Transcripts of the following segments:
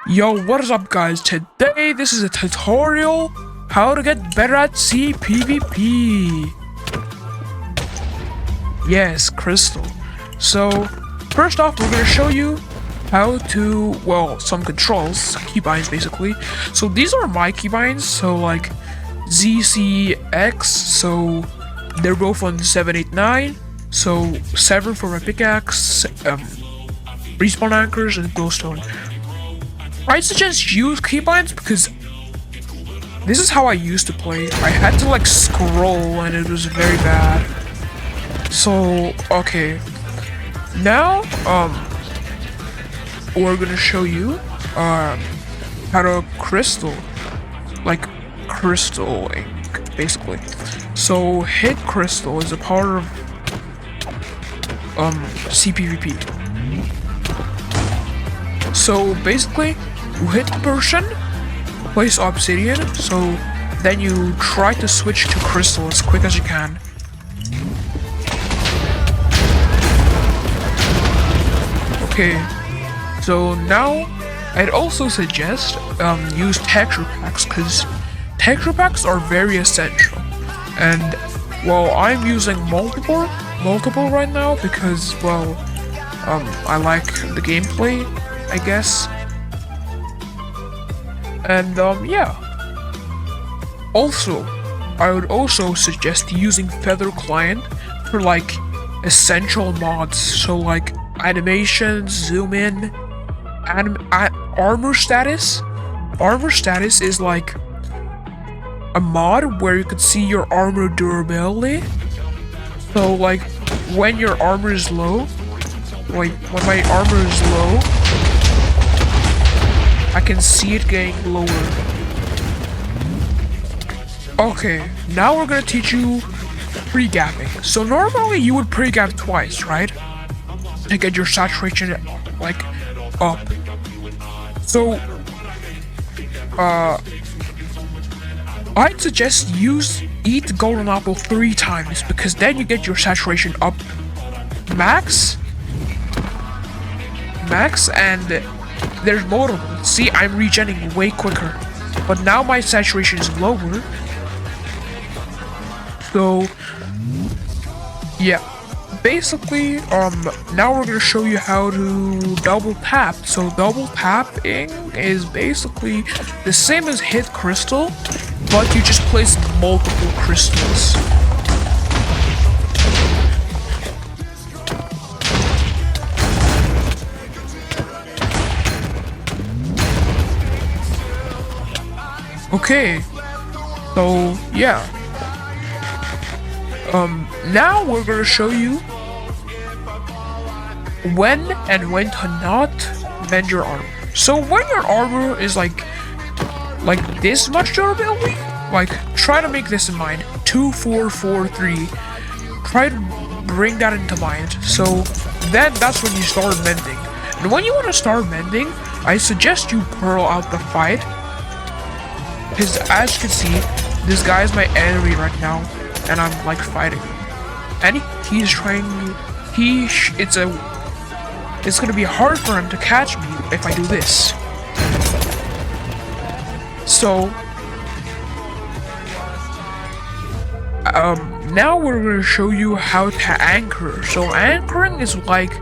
Yo, what is up guys? Today this is a tutorial how to get better at CPvP. Yes, Crystal. So first off, we're gonna show you how to, well, some controls, keybinds basically. So these are my keybinds, so like ZCX, so they're both on 789. So 7 for my pickaxe, respawn anchors, and glowstone. I suggest use keybinds because this is how I used to play. I had to like scroll and it was very bad. So okay, now we're gonna show you how to crystal, like crystalling basically. So hit crystal is a part of CPvP. So basically, you hit the person, place obsidian, so then you try to switch to crystal as quick as you can. Okay, so now I'd also suggest use texture packs, because texture packs are very essential. And well, I'm using multiple right now because, well, I like the gameplay, I guess. And yeah. Also, I would also suggest using Feather Client for like essential mods. So like animations, zoom in, armor status. Armor status is like a mod where you could see your armor durability. So like when your armor is low, like when my armor is low, I can see it getting lower. Okay, now we're gonna teach you pre-gapping. So normally you would pre-gap twice, right? To get your saturation like up. So I'd suggest eat golden apple 3 times because then you get your saturation up max, and there's multiple. See, I'm regenning way quicker, but now my saturation is lower. So yeah, basically now we're gonna show you how to double tap. So double tapping is basically the same as hit crystal, but you just place multiple crystals. Okay, so yeah. Now we're gonna show you when to not mend your armor. So when your armor is like this much durability, like try to make this in mind. 2, 4, 4, 3. Try to bring that into mind. So then that's when you start mending. And when you want to start mending, I suggest you pearl out the fight. Because as you can see, this guy is my enemy right now, and I'm like fighting him. And he's trying. It's gonna be hard for him to catch me if I do this. So now we're gonna show you how to anchor. So anchoring is like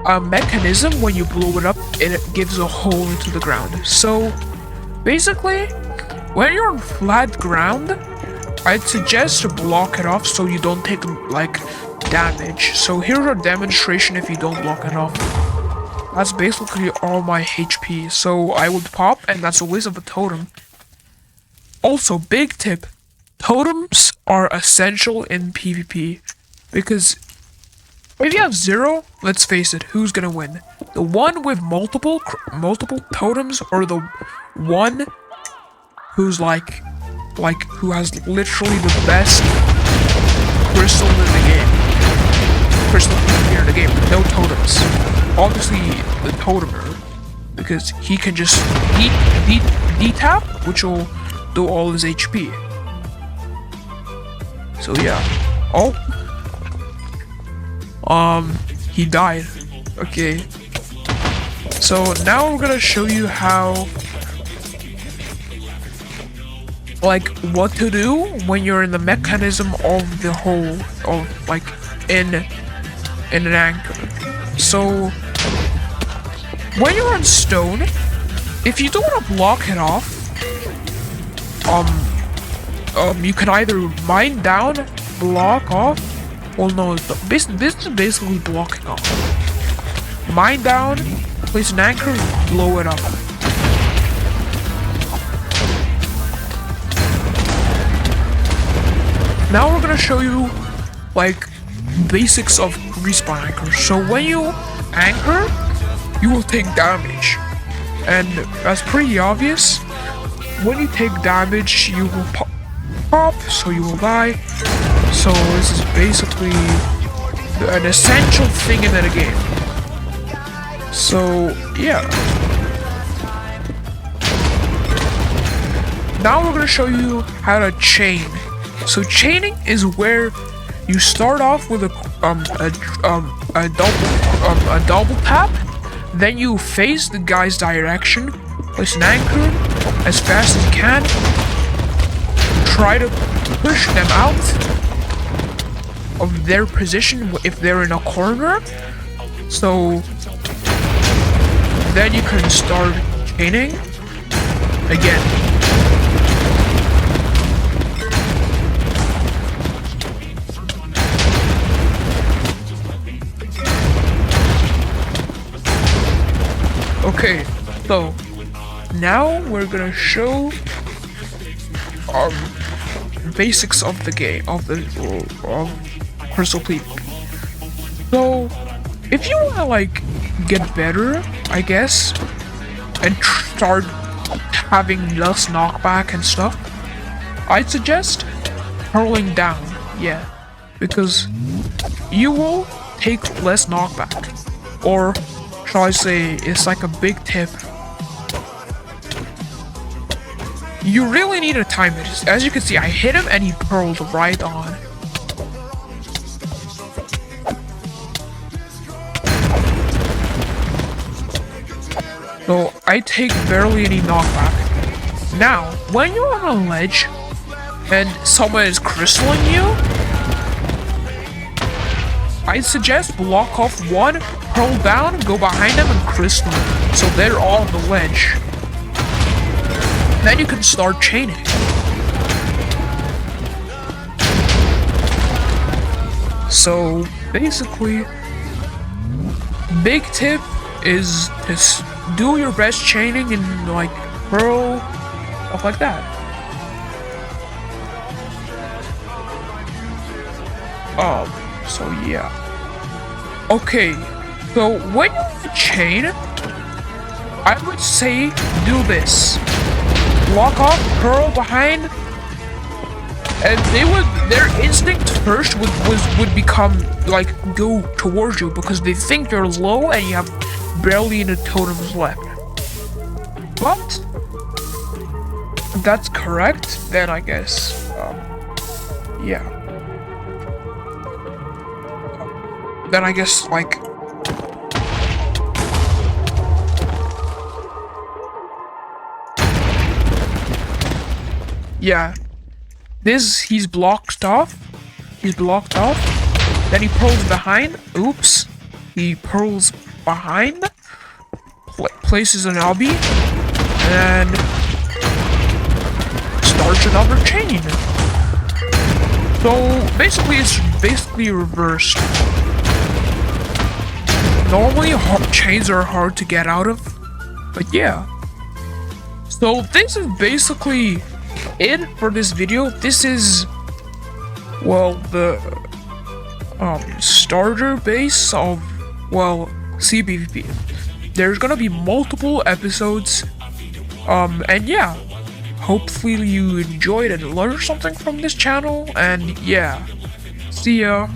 a mechanism. When you blow it up, it gives a hole into the ground. So basically, when you're on flat ground, I'd suggest to block it off so you don't take like damage. So here's a demonstration if you don't block it off. That's basically all my HP. So I would pop, and that's a waste of a totem. Also, big tip, totems are essential in PvP because if you have 0, let's face it, who's gonna win? The one with multiple totems, or the one who's like who has literally the best crystal in the game? Crystal here in the game, no totems. Obviously the totemer, because he can just D-tap, which will do all his HP. So yeah. Oh, he died. Okay. So now we're gonna show you how, like, what to do when you're in the mechanism of the hole, of like in an anchor. So when you're on stone, if you don't want to block it off, you can either mine down, block off. Well, no, this is basically blocking off. Mine down, place an anchor, blow it up. Now we're gonna show you, like, basics of respawn anchors. So when you anchor, you will take damage. And that's pretty obvious. When you take damage, you will pop, so you will die. So this is basically an essential thing in the game. So yeah. Now we're gonna show you how to chain. So chaining is where you start off with a double tap, then you face the guy's direction, place an anchor as fast as you can, try to push them out of their position if they're in a corner. So then you can start chaining again. Okay, so now we're gonna show basics of the game of Crystal PvP. So if you wanna like get better, I guess, and start having less knockback and stuff, I'd suggest hurling down, yeah, because you will take less knockback, or shall I say, it's like a big tip. You really need to time it. As you can see, I hit him and he pearled right on. So I take barely any knockback. Now, when you're on a ledge and someone is crystalling you, I suggest block off one, pearl down, go behind them and crystal, so they're all on the ledge. Then you can start chaining. So basically, big tip is just do your best chaining and like pearl, stuff like that. So yeah. Okay, so when you chain, I would say do this. Block off, pearl behind, and their instinct first would become like go towards you because they think you're low and you have barely any totems left. But if that's correct, then I guess yeah. Then I guess like yeah. He's blocked off. Then he pearls behind. Oops. He pearls behind. Places an obby. And starts another chain. So basically it's reversed. Normally chains are hard to get out of. But yeah. So this is basically it for this video. This is, well, the starter base of, well, CPvP. There's gonna be multiple episodes, and yeah, hopefully you enjoyed and learned something from this channel, and yeah, see ya.